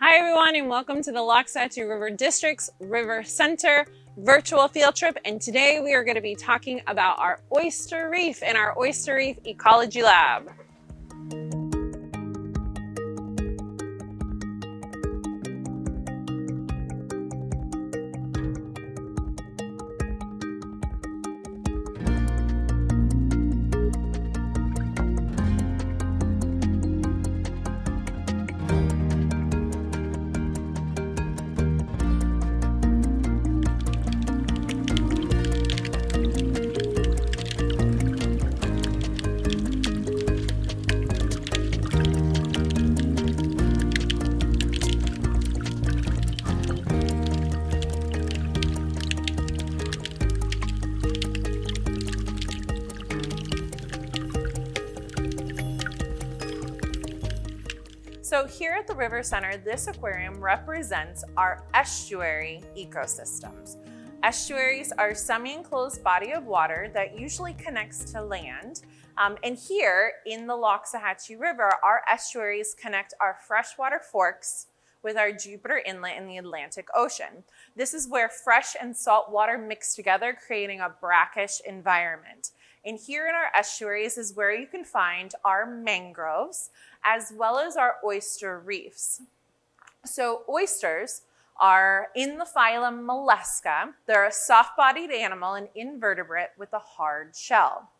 Hi everyone and welcome to the Loxahatchee River District's River Center virtual field trip, and today we are going to be talking about our Oyster Reef in our Oyster Reef Ecology Lab. So here at the River Center, this aquarium represents our estuary ecosystems. Estuaries are a semi-enclosed body of water that usually connects to land. And here in the Loxahatchee River, our estuaries connect our freshwater forks with our Jupiter Inlet in the Atlantic Ocean. This is where fresh and salt water mix together, creating a brackish environment. And here in our estuaries is where you can find our mangroves, as well as our oyster reefs. So oysters are in the phylum Mollusca. They're a soft-bodied animal and invertebrate with a hard shell.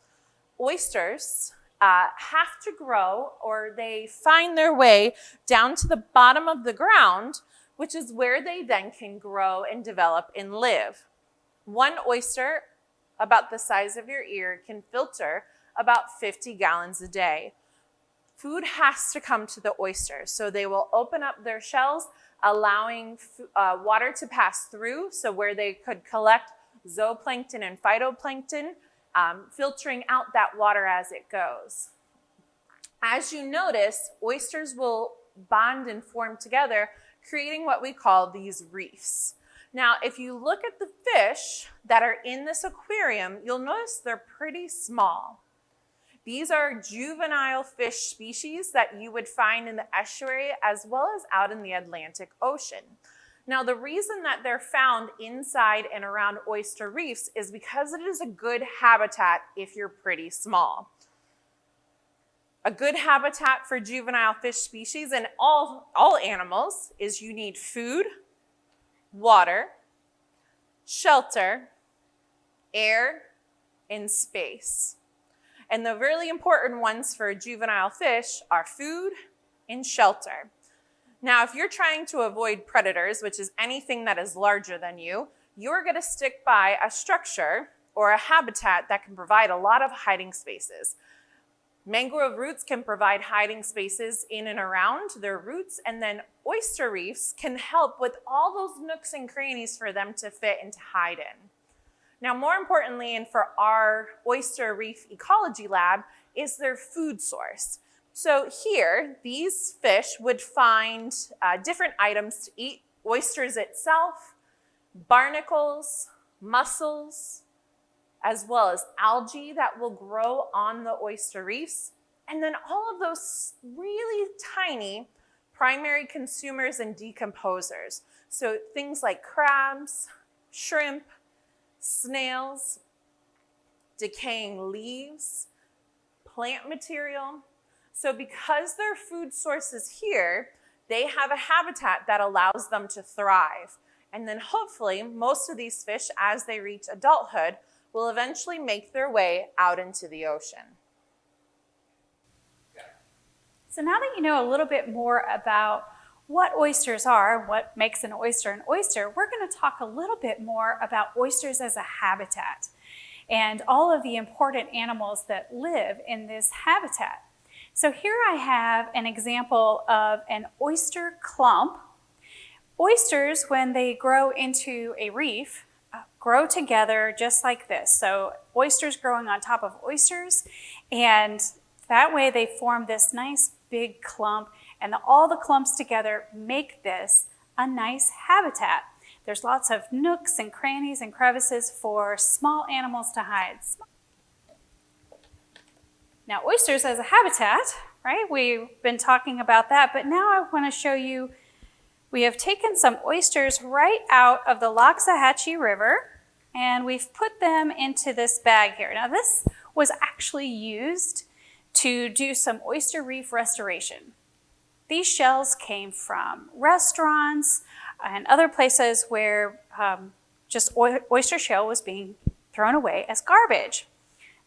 Oysters have to grow, or they find their way down to the bottom of the ground, which is where they then can grow and develop and live. One oyster, about the size of your ear, can filter about 50 gallons a day. Food has to come to the oysters, so they will open up their shells, allowing water to pass through, so where they could collect zooplankton and phytoplankton, filtering out that water as it goes. As you notice, oysters will bond and form together, creating what we call these reefs. Now, if you look at the fish that are in this aquarium, you'll notice they're pretty small. These are juvenile fish species that you would find in the estuary as well as out in the Atlantic Ocean. Now, the reason that they're found inside and around oyster reefs is because it is a good habitat if you're pretty small. A good habitat for juvenile fish species and all animals is you need food, water, shelter, air, and space. And the really important ones for juvenile fish are food and shelter. Now, if you're trying to avoid predators, which is anything that is larger than you, you're going to stick by a structure or a habitat that can provide a lot of hiding spaces. Mangrove roots can provide hiding spaces in and around their roots, and then oyster reefs can help with all those nooks and crannies for them to fit and to hide in. Now, more importantly, and for our Oyster Reef Ecology Lab, is their food source. So here, these fish would find different items to eat: oysters itself, barnacles, mussels, as well as algae that will grow on the oyster reefs, and then all of those really tiny primary consumers and decomposers. So things like crabs, shrimp, snails, decaying leaves, plant material. So because their food source is here, they have a habitat that allows them to thrive. And then hopefully most of these fish, as they reach adulthood, will eventually make their way out into the ocean. So now that you know a little bit more about what oysters are, what makes an oyster, we're going to talk a little bit more about oysters as a habitat and all of the important animals that live in this habitat. So here I have an example of an oyster clump. Oysters, when they grow into a reef, grow together just like this. So oysters growing on top of oysters, and that way they form this nice big clump, and all the clumps together make this a nice habitat. There's lots of nooks and crannies and crevices for small animals to hide. Now, oysters as a habitat, right? We've been talking about that, but now I want to show you We have taken some oysters right out of the Loxahatchee River, and we've put them into this bag here. Now this was actually used to do some oyster reef restoration. These shells came from restaurants and other places where just oyster shell was being thrown away as garbage.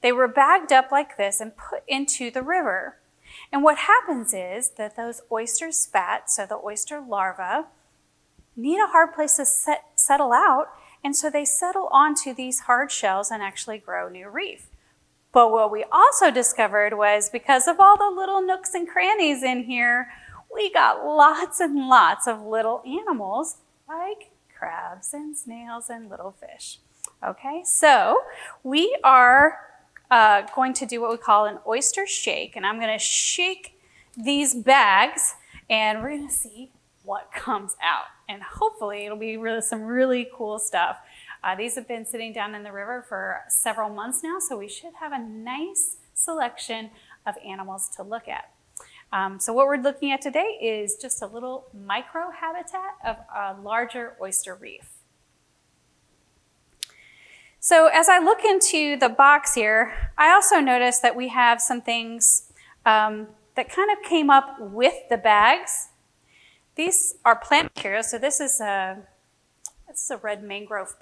They were bagged up like this and put into the river. And what happens is that those oyster spat, so the oyster larvae, need a hard place to settle out, and so they settle onto these hard shells and actually grow new reef. But what we also discovered was because of all the little nooks and crannies in here, we got lots and lots of little animals like crabs and snails and little fish. Okay, so we are going to do what we call an oyster shake, and I'm going to shake these bags and we're going to see what comes out, and hopefully it'll be some really cool stuff. These have been sitting down in the river for several months now, so we should have a nice selection of animals to look at. So what we're looking at today is just a little micro habitat of a larger oyster reef. So as I look into the box here, I also noticed that we have some things that kind of came up with the bags. These are plant materials. So this is a red mangrove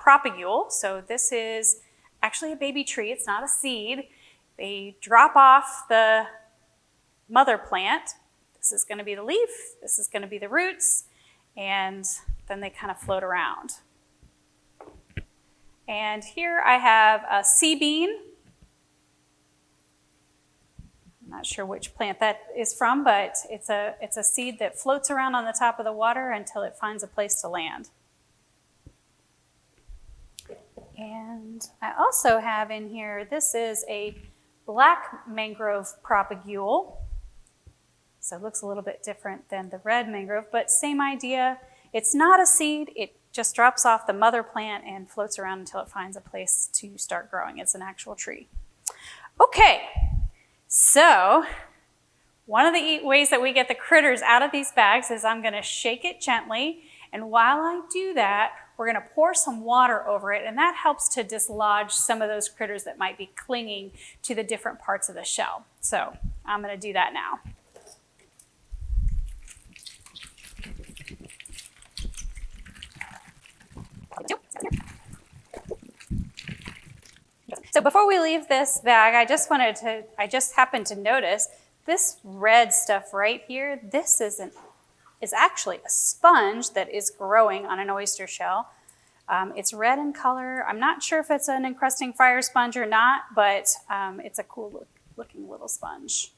propagule. So this is actually a baby tree. It's not a seed. They drop off the mother plant. This is going to be the leaf. This is going to be the roots. And then they kind of float around. And here I have a sea bean. I'm not sure which plant that is from, but it's a seed that floats around on the top of the water until it finds a place to land. And I also have in here, this is a black mangrove propagule. So it looks a little bit different than the red mangrove, but same idea. It's not a seed. It just drops off the mother plant and floats around until it finds a place to start growing. It's an actual tree. Okay, so one of the ways that we get the critters out of these bags is I'm going to shake it gently, and while I do that, we're going to pour some water over it, and that helps to dislodge some of those critters that might be clinging to the different parts of the shell. So I'm going to do that now. So before we leave this bag, I just happened to notice this red stuff right here. This is actually a sponge that is growing on an oyster shell. It's red in color. I'm not sure if it's an encrusting fire sponge or not, but it's a cool looking little sponge.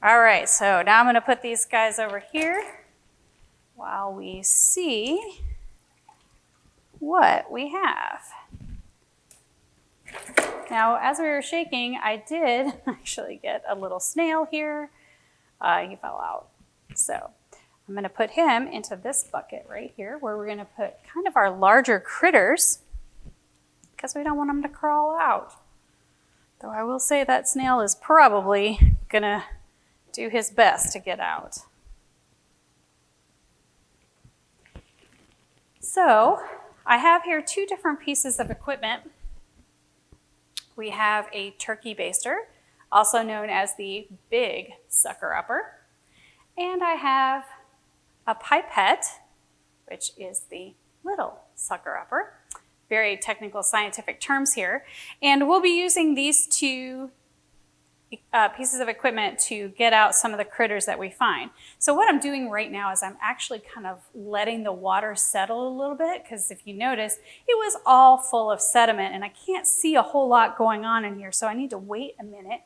All right, so now I'm going to put these guys over here while we see what we have. Now, as we were shaking, I did actually get a little snail here. He fell out. So I'm going to put him into this bucket right here where we're going to put kind of our larger critters because we don't want them to crawl out. Though I will say that snail is probably going to do his best to get out. So I have here two different pieces of equipment. We have a turkey baster, also known as the big sucker upper. And I have a pipette, which is the little sucker upper. Very technical scientific terms here. And we'll be using these two pieces of equipment to get out some of the critters that we find. So what I'm doing right now is I'm actually kind of letting the water settle a little bit, because if you notice, it was all full of sediment and I can't see a whole lot going on in here. So I need to wait a minute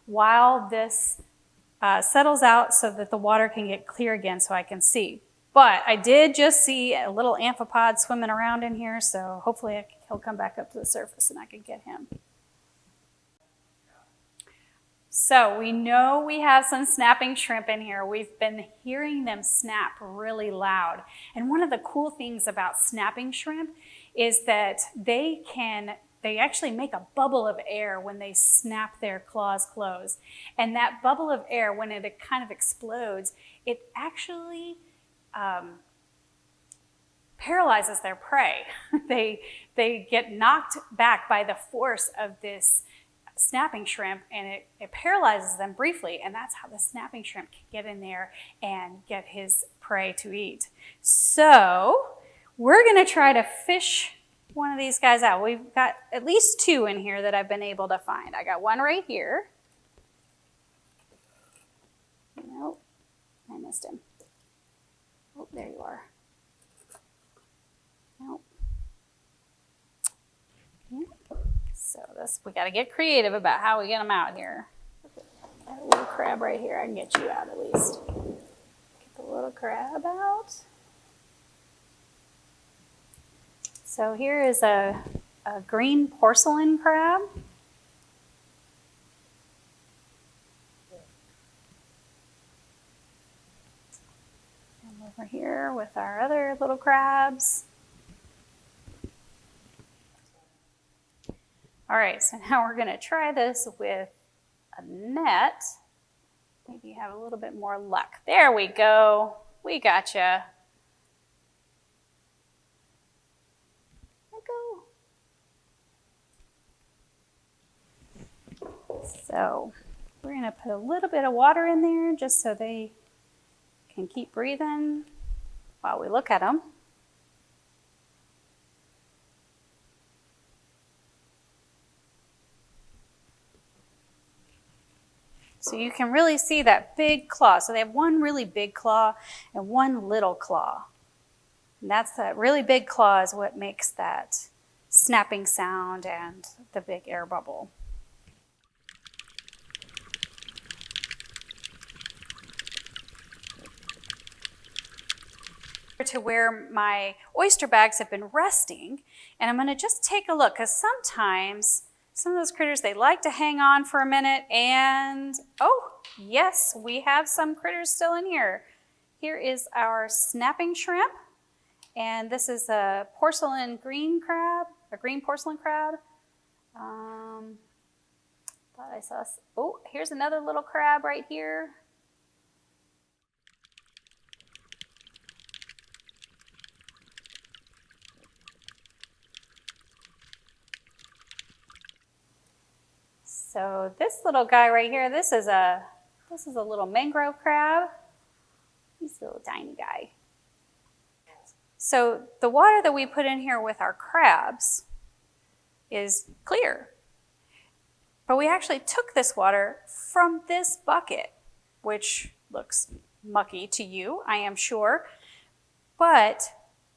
while this settles out so that the water can get clear again so I can see. But I did just see a little amphipod swimming around in here, so hopefully he'll come back up to the surface and I can get him. So we know we have some snapping shrimp in here. We've been hearing them snap really loud. And one of the cool things about snapping shrimp is that they actually make a bubble of air when they snap their claws closed. And that bubble of air, when it kind of explodes, it actually paralyzes their prey. They get knocked back by the force of this snapping shrimp, and it paralyzes them briefly, and that's how the snapping shrimp can get in there and get his prey to eat. So we're going to try to fish one of these guys out. We've got at least two in here that I've been able to find. I got one right here. Nope, I missed him. Oh, there you are. Nope. Yep. So we got to get creative about how we get them out here. That little crab right here, I can get you out at least. Get the little crab out. So here is a green porcelain crab. And over here with our other little crabs. All right, so now we're going to try this with a net. Maybe you have a little bit more luck. There we go. We gotcha. There go. So we're going to put a little bit of water in there just so they can keep breathing while we look at them. So you can really see that big claw. So they have one really big claw and one little claw. And that really big claw is what makes that snapping sound and the big air bubble. To where my oyster bags have been resting, and I'm going to just take a look, because sometimes some of those critters, they like to hang on for a minute, and oh, yes, we have some critters still in here. Here is our snapping shrimp, and this is a porcelain green crab, a green porcelain crab. Thought I saw, oh, here's another little crab right here. So this little guy right here, this is a little mangrove crab. He's a little tiny guy. So the water that we put in here with our crabs is clear. But we actually took this water from this bucket, which looks mucky to you, I am sure. But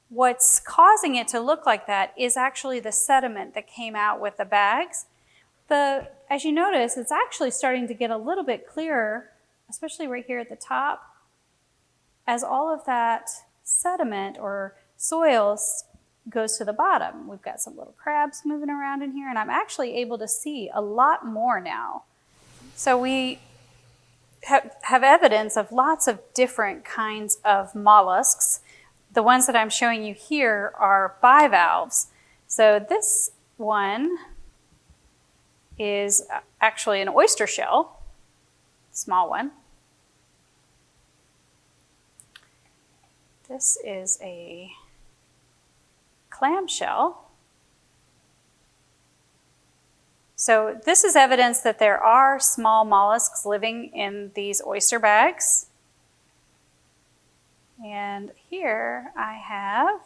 what's causing it to look like that is actually the sediment that came out with the bags. As you notice, it's actually starting to get a little bit clearer, especially right here at the top, as all of that sediment or soil goes to the bottom. We've got some little crabs moving around in here, and I'm actually able to see a lot more now. So we have evidence of lots of different kinds of mollusks. The ones that I'm showing you here are bivalves. So this one is actually an oyster shell, small one. This is a clam shell. So this is evidence that there are small mollusks living in these oyster bags. And here I have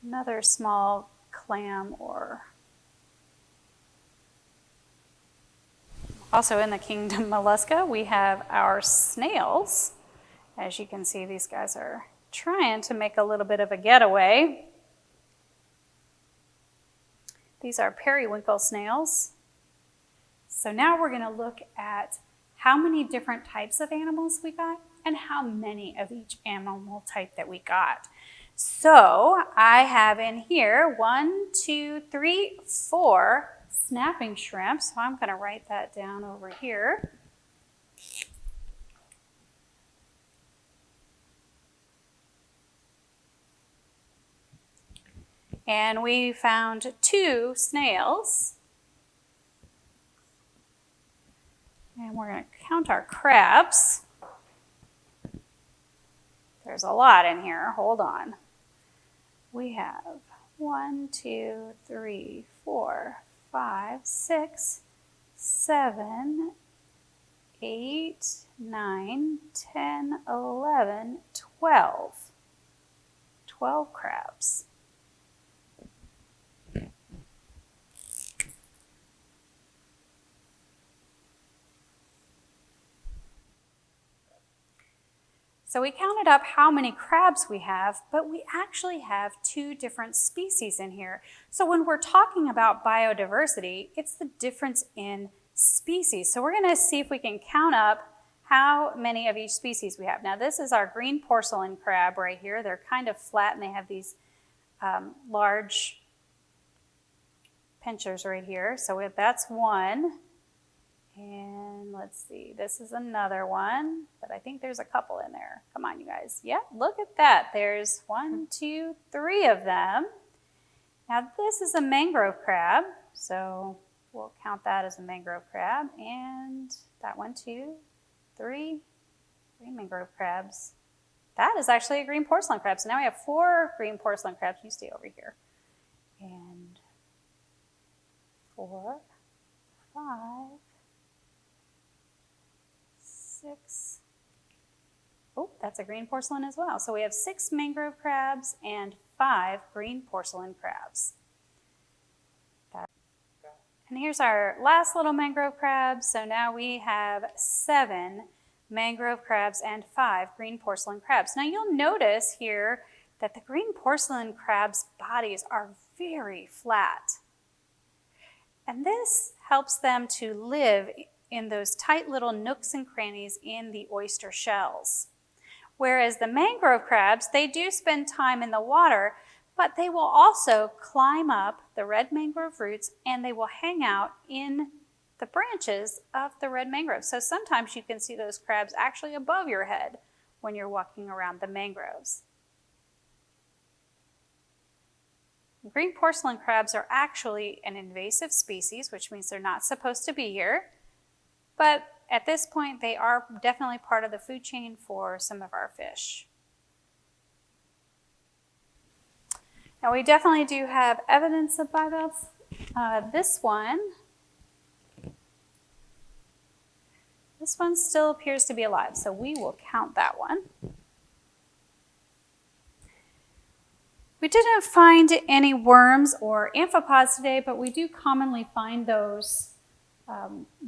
another small clam, or also in the kingdom mollusca, we have our snails. As you can see, these guys are trying to make a little bit of a getaway. These are periwinkle snails. So now we're going to look at how many different types of animals we got and how many of each animal type that we got. So I have in here 1, 2, 3, 4 snapping shrimp. So I'm going to write that down over here. And we found 2 snails. And we're going to count our crabs. There's a lot in here. Hold on. We have 1, 2, 3, 4, 5, 6, 7, 8, 9, 10, 11, 12. 12 crabs. So we counted up how many crabs we have, but we actually have 2 different species in here. So when we're talking about biodiversity, it's the difference in species. So we're going to see if we can count up how many of each species we have. Now this is our green porcelain crab right here. They're kind of flat and they have these large pinchers right here. So that's one. And let's see, this is another one, but I think there's a couple in there. Come on, you guys. Yeah, look at that. There's 1, 2, 3 of them. Now this is a mangrove crab, so we'll count that as a mangrove crab. And that one, 2, 3 mangrove crabs. That is actually a green porcelain crab. So now we have 4 green porcelain crabs. You stay over here. And 4, 5, 6. Oh, that's a green porcelain as well. So we have 6 mangrove crabs and 5 green porcelain crabs. And here's our last little mangrove crab. So now we have 7 mangrove crabs and 5 green porcelain crabs. Now you'll notice here that the green porcelain crabs' bodies are very flat. And this helps them to live in those tight little nooks and crannies in the oyster shells. Whereas the mangrove crabs, they do spend time in the water, but they will also climb up the red mangrove roots and they will hang out in the branches of the red mangrove. So sometimes you can see those crabs actually above your head when you're walking around the mangroves. Green porcelain crabs are actually an invasive species, which means they're not supposed to be here. But at this point, they are definitely part of the food chain for some of our fish. Now we definitely do have evidence of bivalves. This one still appears to be alive, so we will count that one. We didn't find any worms or amphipods today, but we do commonly find those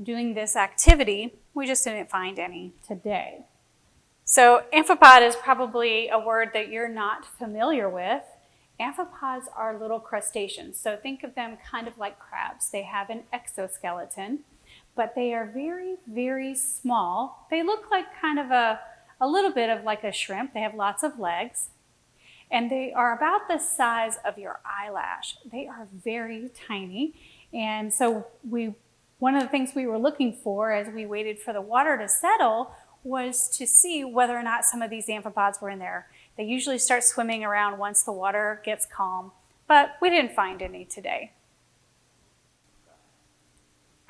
doing this activity. We just didn't find any today. So amphipod is probably a word that you're not familiar with. Amphipods are little crustaceans. So think of them kind of like crabs. They have an exoskeleton, but they are very, very small. They look like kind of a little bit of like a shrimp. They have lots of legs, and they are about the size of your eyelash. They are very tiny. And so one of the things we were looking for as we waited for the water to settle was to see whether or not some of these amphipods were in there. They usually start swimming around once the water gets calm, but we didn't find any today.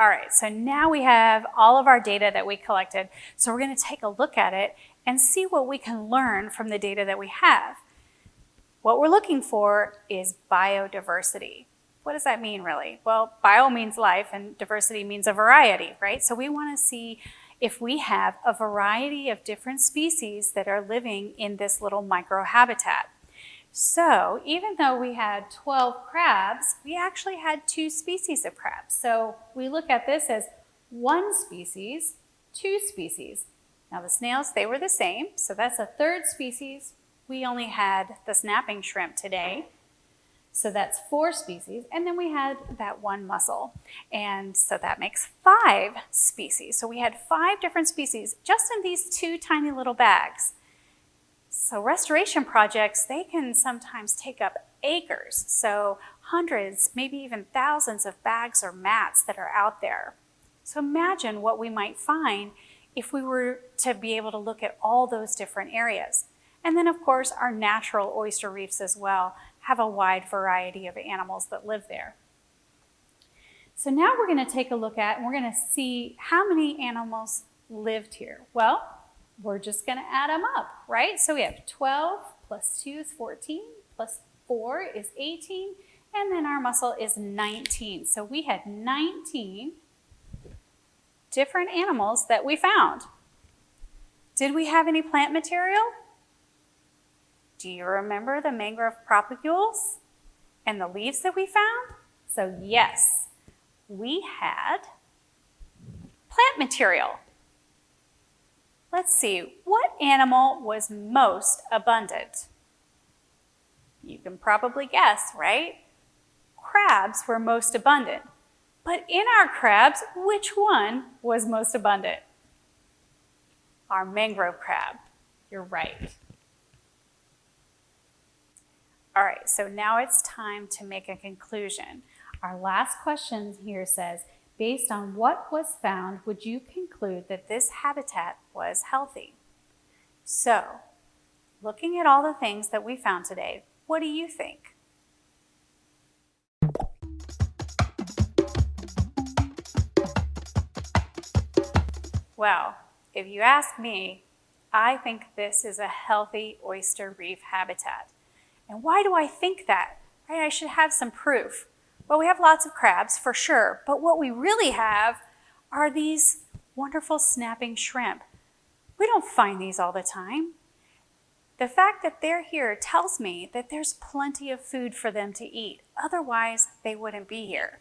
All right, so now we have all of our data that we collected. So we're going to take a look at it and see what we can learn from the data that we have. What we're looking for is biodiversity. What does that mean, really? Well, bio means life and diversity means a variety, right? So we want to see if we have a variety of different species that are living in this little microhabitat. So even though we had 12 crabs, we actually had 2 species of crabs. So we look at this as 1 species, 2 species. Now the snails, they were the same, so that's a 3rd species. We only had the snapping shrimp today. So that's 4 species, and then we had that 1 mussel. And so that makes 5 species. So we had 5 different species just in these 2 tiny little bags. So restoration projects, they can sometimes take up acres. So hundreds, maybe even thousands of bags or mats that are out there. So imagine what we might find if we were to be able to look at all those different areas. And then of course our natural oyster reefs as well have a wide variety of animals that live there. So now we're going to take a look at and we're going to see how many animals lived here. Well, We're just going to add them up, right? So we have 12 plus 2 is 14, plus 4 is 18, and then our mussel is 19. So we had 19 different animals that we found. Did we have any plant material? Do you remember the mangrove propagules and the leaves that we found? So yes, we had plant material. Let's see, what animal was most abundant? You can probably guess, right? Crabs were most abundant. But in our crabs, which one was most abundant? Our mangrove crab. You're right. All right, so now it's time to make a conclusion. Our last question here says, based on what was found, would you conclude that this habitat was healthy? So, looking at all the things that we found today, what do you think? Well, if you ask me, I think this is a healthy oyster reef habitat. And why do I think that? Right, I should have some proof. Well, we have lots of crabs for sure, but what we really have are these wonderful snapping shrimp. We don't find these all the time. The fact that they're here tells me that there's plenty of food for them to eat. Otherwise, they wouldn't be here.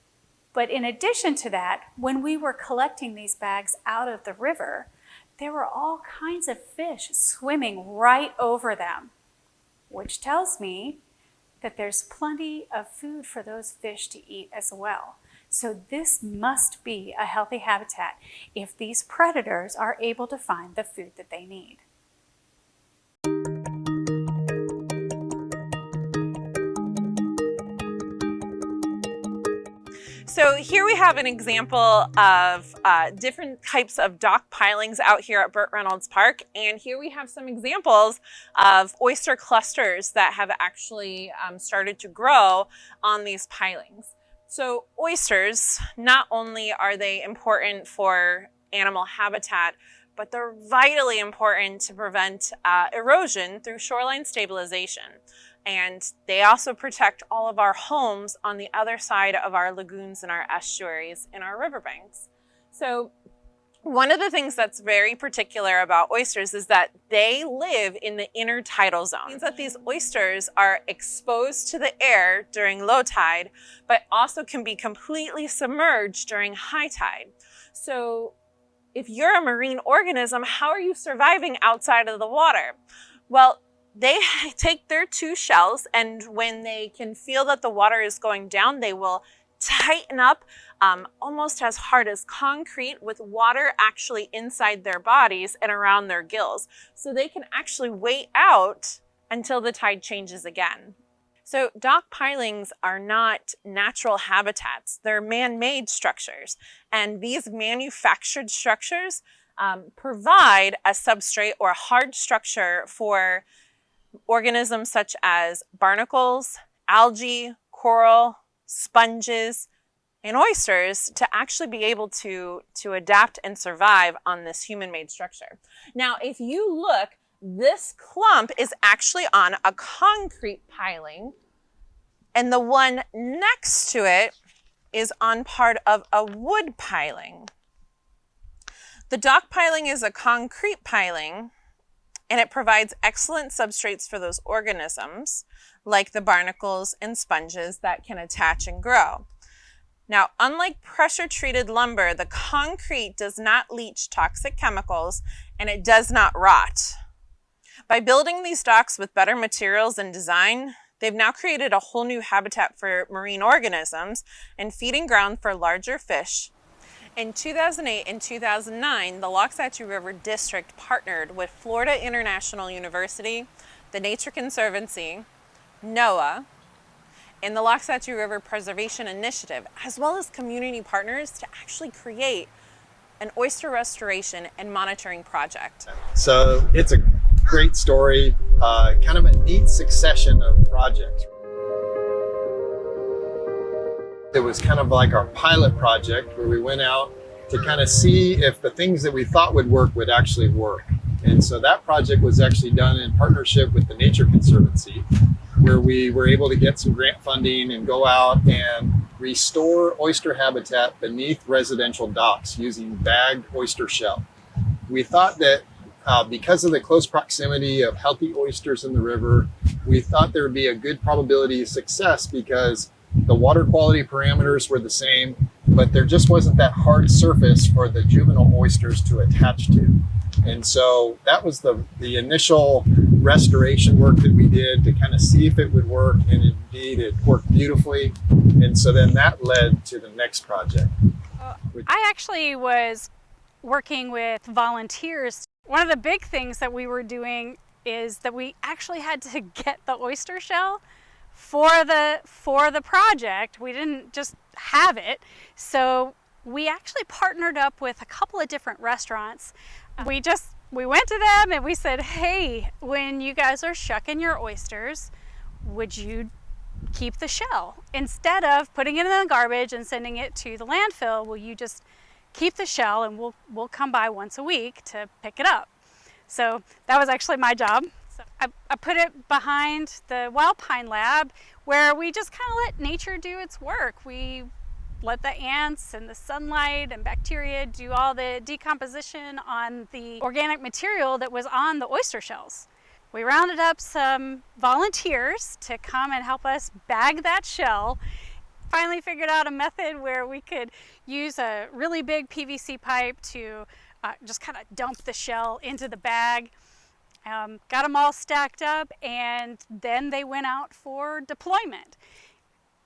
But in addition to that, when we were collecting these bags out of the river, there were all kinds of fish swimming right over them, which tells me that there's plenty of food for those fish to eat as well. So this must be a healthy habitat if these predators are able to find the food that they need. So here we have an example of different types of dock pilings out here at Burt Reynolds Park. And here we have some examples of oyster clusters that have actually started to grow on these pilings. So oysters, not only are they important for animal habitat, but they're vitally important to prevent erosion through shoreline stabilization. And they also protect all of our homes on the other side of our lagoons and our estuaries and our riverbanks. So one of the things that's very particular about oysters is that they live in the intertidal zone. It means that these oysters are exposed to the air during low tide, but also can be completely submerged during high tide. So if you're a marine organism, how are you surviving outside of the water? Well, they take their two shells, and when they can feel that the water is going down, they will tighten up almost as hard as concrete, with water actually inside their bodies and around their gills. So they can actually wait out until the tide changes again. So dock pilings are not natural habitats. They're man-made structures. And these manufactured structures provide a substrate or a hard structure for organisms such as barnacles, algae, coral, sponges, and oysters to actually be able to adapt and survive on this human-made structure. Now, if you look, this clump is actually on a concrete piling, and the one next to it is on part of a wood piling. The dock piling is a concrete piling, and it provides excellent substrates for those organisms, like the barnacles and sponges that can attach and grow. Now, unlike pressure-treated lumber, the concrete does not leach toxic chemicals, and it does not rot. By building these docks with better materials and design, they've now created a whole new habitat for marine organisms and feeding ground for larger fish. In 2008 and 2009, the Loxahatchee River District partnered with Florida International University, the Nature Conservancy, NOAA, and the Loxahatchee River Preservation Initiative, as well as community partners, to actually create an oyster restoration and monitoring project. So it's a great story, kind of a neat succession of projects. It was kind of like our pilot project where we went out to kind of see if the things that we thought would work would actually work. And so that project was actually done in partnership with the Nature Conservancy, where we were able to get some grant funding and go out and restore oyster habitat beneath residential docks using bagged oyster shell. We thought that because of the close proximity of healthy oysters in the river, we thought there would be a good probability of success because the water quality parameters were the same, but there just wasn't that hard surface for the juvenile oysters to attach to. And so that was the initial restoration work that we did to kind of see if it would work, and indeed it worked beautifully. And so then that led to the next project. I actually was working with volunteers. One of the big things that we were doing is that we actually had to get the oyster shell for the project. We didn't just have it. So we actually partnered up with a couple of different restaurants. We went to them and we said, hey, when you guys are shucking your oysters, would you keep the shell? Instead of putting it in the garbage and sending it to the landfill, will you just keep the shell and we'll come by once a week to pick it up? So that was actually my job. So I put it behind the wild pine lab, where we just kind of let nature do its work. We let the ants and the sunlight and bacteria do all the decomposition on the organic material that was on the oyster shells. We rounded up some volunteers to come and help us bag that shell. Finally figured out a method where we could use a really big PVC pipe to just kind of dump the shell into the bag. Got them all stacked up, and then they went out for deployment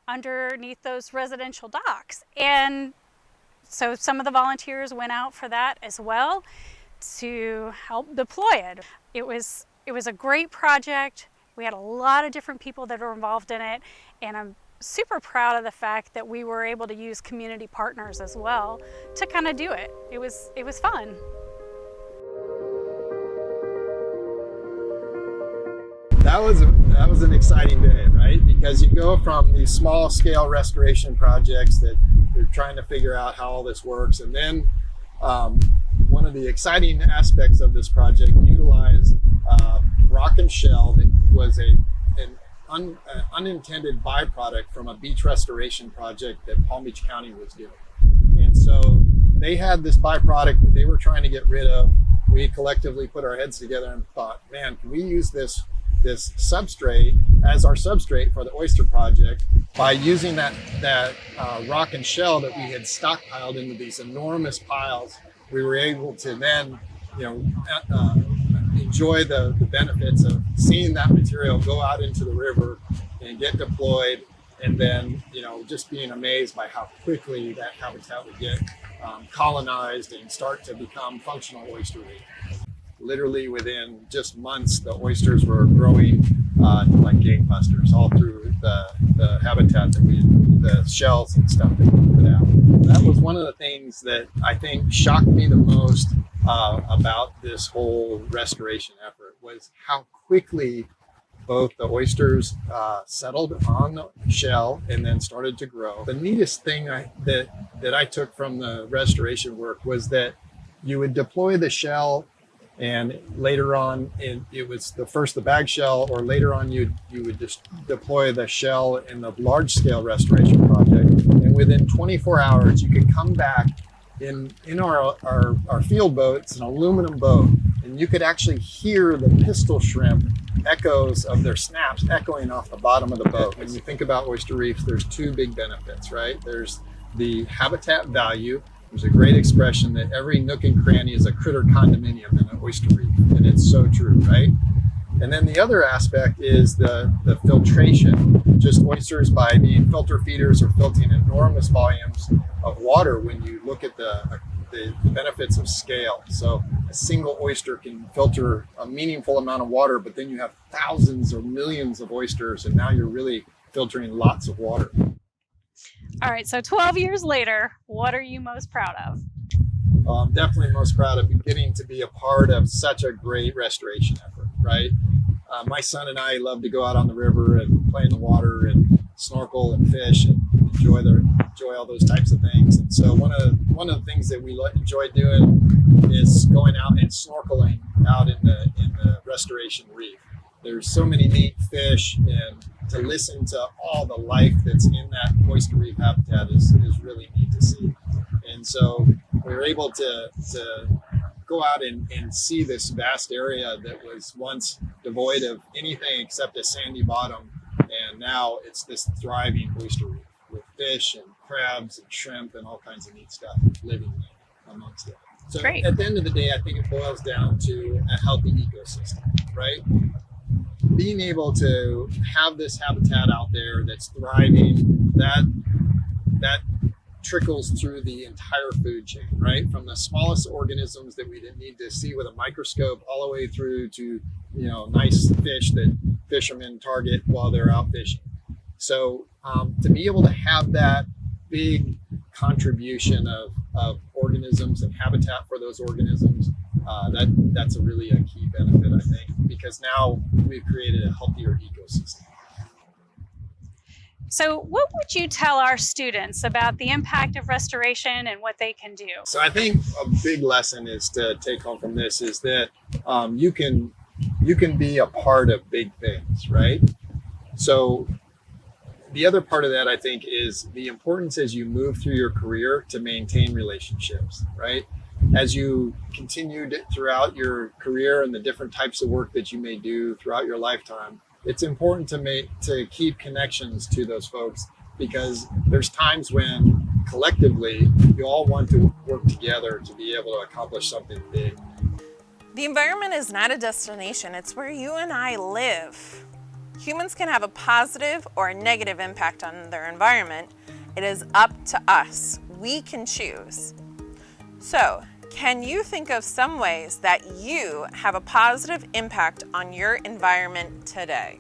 underneath those residential docks. And so some of the volunteers went out for that as well to help deploy it. It was a great project. We had a lot of different people that were involved in it, and I'm super proud of the fact that we were able to use community partners as well to kind of do it. It was fun. That was an exciting day, right? Because you go from these small scale restoration projects that you're trying to figure out how all this works, and then one of the exciting aspects of this project utilized rock and shell that was an unintended byproduct from a beach restoration project that Palm Beach County was doing. And so they had this byproduct that they were trying to get rid of. We collectively put our heads together and thought, man, can we use this substrate as our substrate for the oyster project by using that rock and shell that we had stockpiled into these enormous piles. We were able to then, enjoy the benefits of seeing that material go out into the river and get deployed, and then just being amazed by how quickly that habitat would get colonized and start to become functional oyster reef. Literally within just months, the oysters were growing like gangbusters all through the habitat that the shells and stuff that we put out. That was one of the things that I think shocked me the most about this whole restoration effort, was how quickly both the oysters settled on the shell and then started to grow. The neatest thing that I took from the restoration work was that you would deploy the shell, and later on it was the bag shell, or later on you would just deploy the shell in the large scale restoration project, and within 24 hours you could come back in our field boat. It's an aluminum boat, and you could actually hear the pistol shrimp echoes of their snaps echoing off the bottom of the boat. When you think about oyster reefs, there's two big benefits, right? There's the habitat value. There's a great expression that every nook and cranny is a critter condominium in an oyster reef, and it's so true, right? And then the other aspect is the filtration. Just oysters, by being filter feeders, are filtering enormous volumes of water when you look at the benefits of scale. So a single oyster can filter a meaningful amount of water, but then you have thousands or millions of oysters, and now you're really filtering lots of water. All right, so 12 years later, what are you most proud of? I'm definitely most proud of getting to be a part of such a great restoration effort, right? My son and I love to go out on the river and play in the water and snorkel and fish. And enjoy all those types of things. And so one of the things that we enjoy doing is going out and snorkeling out in the restoration reef. There's so many neat fish, and to listen to all the life that's in that oyster reef habitat is really neat to see. And so we were able to go out and see this vast area that was once devoid of anything except a sandy bottom, and now it's this thriving oyster reef with fish and crabs and shrimp and all kinds of neat stuff living amongst it. So Great. At the end of the day, I think it boils down to a healthy ecosystem, right? Being able to have this habitat out there that's thriving, that trickles through the entire food chain, right? From the smallest organisms that we didn't need to see with a microscope all the way through to, nice fish that fishermen target while they're out fishing. So to be able to have that big contribution of organisms and habitat for those organisms, that's a really a key benefit, I think, because now we've created a healthier ecosystem. So what would you tell our students about the impact of restoration and what they can do? So I think a big lesson is to take home from this is that you can be a part of big things, right? So the other part of that, I think, is the importance as you move through your career to maintain relationships, right? As you continued throughout your career and the different types of work that you may do throughout your lifetime, it's important to keep connections to those folks, because there's times when collectively you all want to work together to be able to accomplish something big. The environment is not a destination, it's where you and I live. Humans can have a positive or a negative impact on their environment. It is up to us. We can choose. So, can you think of some ways that you have a positive impact on your environment today?